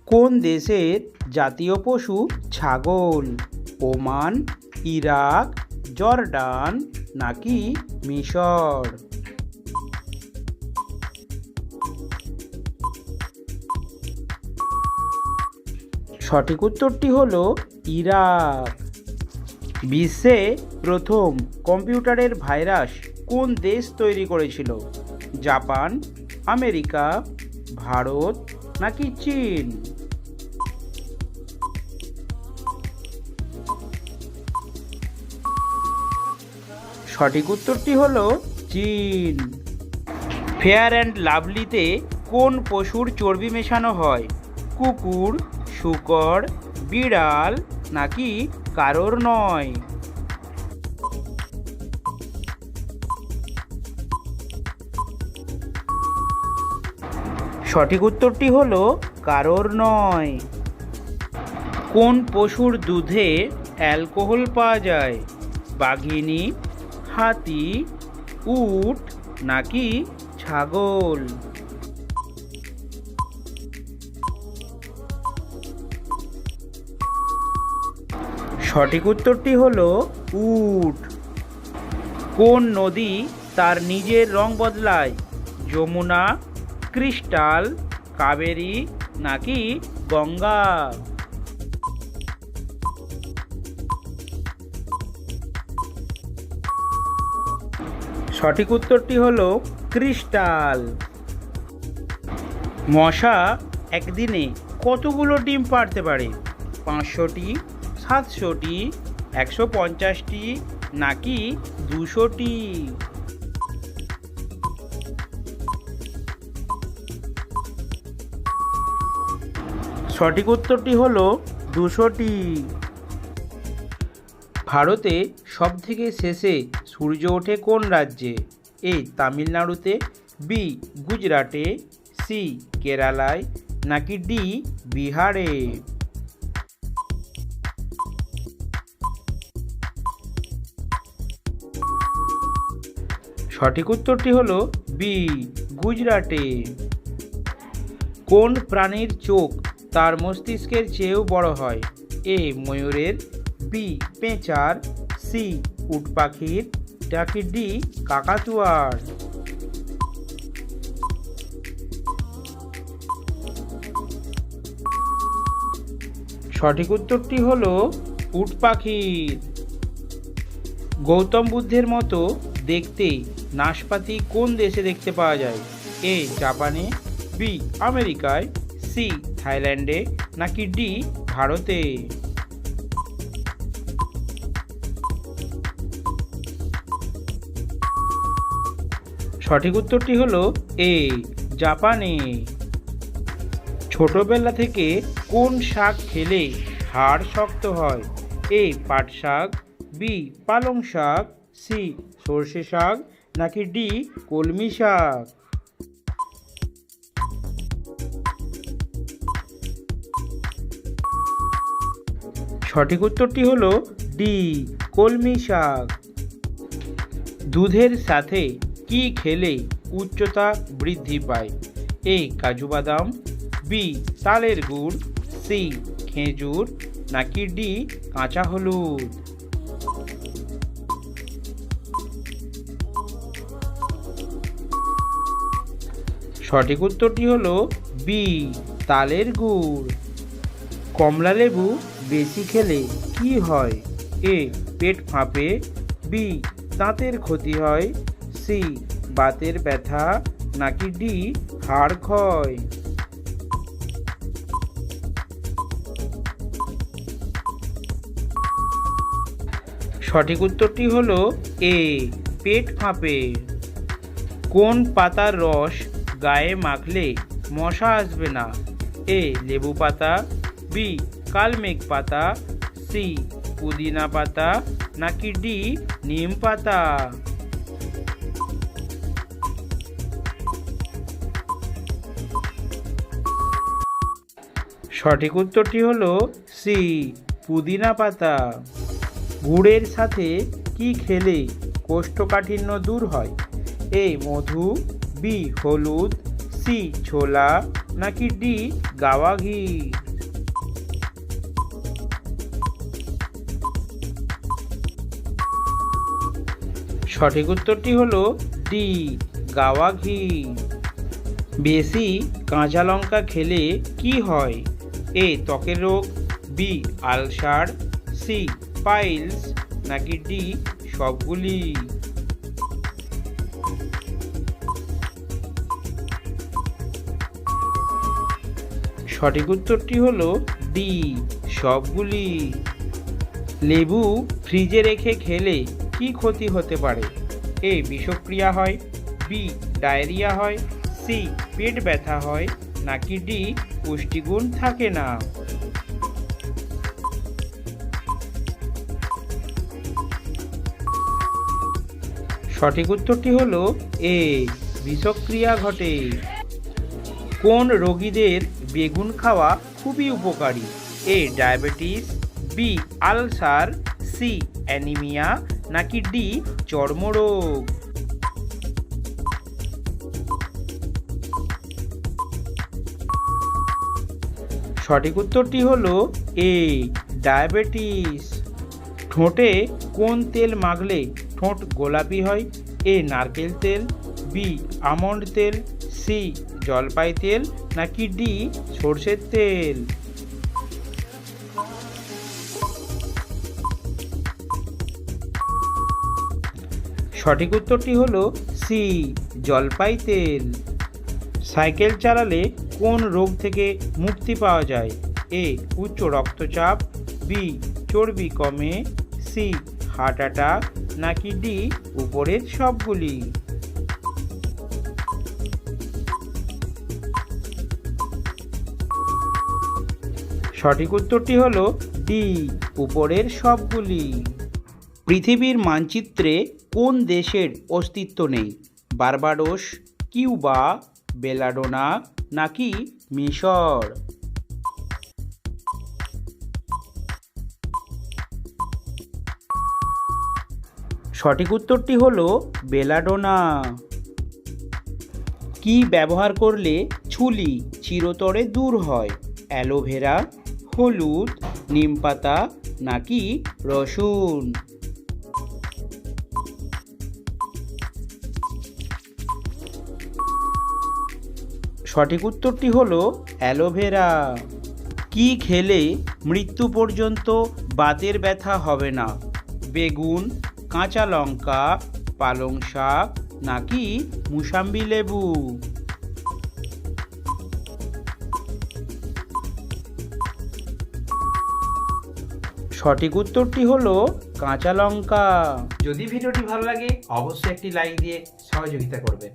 কোন দেশের জাতীয় পশু ছাগল? ওমান, ইরাক, জর্ডান নাকি মিশর? সঠিক উত্তরটি হলো ইরাক। বিশ্বে প্রথম কম্পিউটারের ভাইরাস কোন দেশ তৈরি করেছিল? জাপান, আমেরিকা, ভারত নাকি চীন? সঠিক উত্তরটি হলো চীন। ফেয়ার অ্যান্ড লাভলিতে কোন পশুর চর্বি মেশানো হয়? কুকুর, শূকর, বিড়াল নাকি কারোর নয়? সঠিক উত্তরটি হলো কারোর নয়। কোন পশুর দুধে অ্যালকোহল পাওয়া যায়? বাঘিনী, হাতি, উট নাকি ছাগল? সঠিক উত্তরটি হলো উট। কোন নদী তার নিজের রং বদলায়? যমুনা, ক্রিস্টাল, কাবেরী নাকি গঙ্গা? সঠিক উত্তরটি হলো ক্রিস্টাল। মশা একদিনে কতগুলো ডিম পাড়তে পারে? 500টি, 700টি, 150টি নাকি 200টি? সঠিক উত্তরটি হলো 200টি। ভারতে সবথেকে শেষে সূর্য ওঠে কোন রাজ্যে? এ তামিলনাড়ুতে, বি গুজরাটে, সি কেরালায় নাকি ডি বিহারে? সঠিক উত্তরটি হলো বি গুজরাটে। কোন প্রাণীর চোখ তার মস্তিষ্কের চেয়েও বড় হয়? এ ময়ূরের, বি পেঁচার, সি উট পাখির নাকি ডি কাকাতুয়ার? সঠিক উত্তরটি হলো উট পাখির। গৌতম বুদ্ধের মতো দেখতে নাশপাতি কোন দেশে দেখতে পাওয়া যায়? এ জাপানে, বি আমেরিকায়, সি থাইল্যান্ডে নাকি ডি ভারতে? সঠিক উত্তরটি হলো এ জাপানে। ছোটবেলা থেকে কোন শাক খেলে হাড় শক্ত হয়? এ পাট শাক, বি পালং শাক, সি সর্ষে শাক নাকি ডি কলমি শাক? সঠিক উত্তরটি হলো ডি কলমি শাক। দুধের সাথে কি খেলে উচ্চতা বৃদ্ধি পায়? এ কাজু বাদাম, বি তালের গুড়, সি খেজুর নাকি ডি কাঁচা হলুদ? সঠিক উত্তরটি হলো বি তালের গুড়। কমলা লেবু বেশি খেলে কি হয়? এ পেট ফাঁপে, বি দাঁতের ক্ষতি হয়, সি বাতের ব্যথা নাকি ডি হাড় ক্ষয়? সঠিক উত্তরটি হলো এ পেট ফাঁপে। কোন পাতার রস গায়ে মাখলে মশা আসবে না? এ লেবু পাতা, বি কালমেঘ পাতা, সি পুদিনা পাতা নাকি ডি নিম পাতা? সঠিক উত্তরটি হলো সি পুদিনা পাতা। গুড়ের সাথে কি খেলে কোষ্ঠকাঠিন্য দূর হয়? এ মধু, বি হলুদ, সি ছোলা নাকি ডি গাওয়া ঘি? সঠিক উত্তরটি হলো ডি গাওয়া ঘি। বেশি কাঁচা লঙ্কা খেলে কি হয়? এ ত্বকের রোগ, বি আলসার, সি পাইলস নাকি ডি সবগুলি? সঠিক উত্তরটি হলো ডি সবগুলি। লেবু ফ্রিজে রেখে খেলে কি ক্ষতি হতে পারে? এ বিষক্রিয়া হয়, বি ডায়রিয়া হয়, সি পেট ব্যথা হয় নাকি ডি পুষ্টিগুণ থাকে না? সঠিক উত্তরটি হলো এ বিষক্রিয়া ঘটে। কোন রোগীদের বেগুন খাওয়া খুবই উপকারী? A diabetes, B ulcer, C anaemia নাকি ডি চর্মরোগ? সঠিক উত্তরটি হলো এ ডায়াবেটিস। ঠোঁটে কোন তেল মাখলে ঠোঁট গোলাপি হয়? এ নারকেল তেল, বি আমন্ড তেল, সি জলপাই তেল নাকি ডি সরষের তেল? সঠিক উত্তরটি হলো সি জলপাই তেল। সাইকেল চালালে কোন রোগ থেকে মুক্তি পাওয়া যায়? এ উচ্চ রক্তচাপ, বি চর্বি কমে, সি হার্ট অ্যাটাক নাকি ডি উপরের সবগুলি? সঠিক উত্তরটি হলো ডি উপরের সবগুলি। পৃথিবীর মানচিত্রে কোন দেশের অস্তিত্ব নেই? বার্বাডোস, কিউবা, বেলাডোনা নাকি মিশর? সঠিক উত্তরটি হলো বেলাডোনা। কি ব্যবহার করলে ছুলি চিরতরে দূর হয়? অ্যালোভেরা, হলুদ, নিমপাতা নাকি রসুন? সঠিক উত্তরটি হলো অ্যালোভেরা। কি খেলে মৃত্যু পর্যন্ত বাতের ব্যথা হবে না? বেগুন, কাঁচা লঙ্কা, পালং শাক নাকি মুসাম্বি লেবু? সঠিক উত্তরটি হলো কাঁচা লঙ্কা। যদি ভিডিওটি ভালো লাগে অবশ্যই একটি লাইক দিয়ে সহযোগিতা করবেন।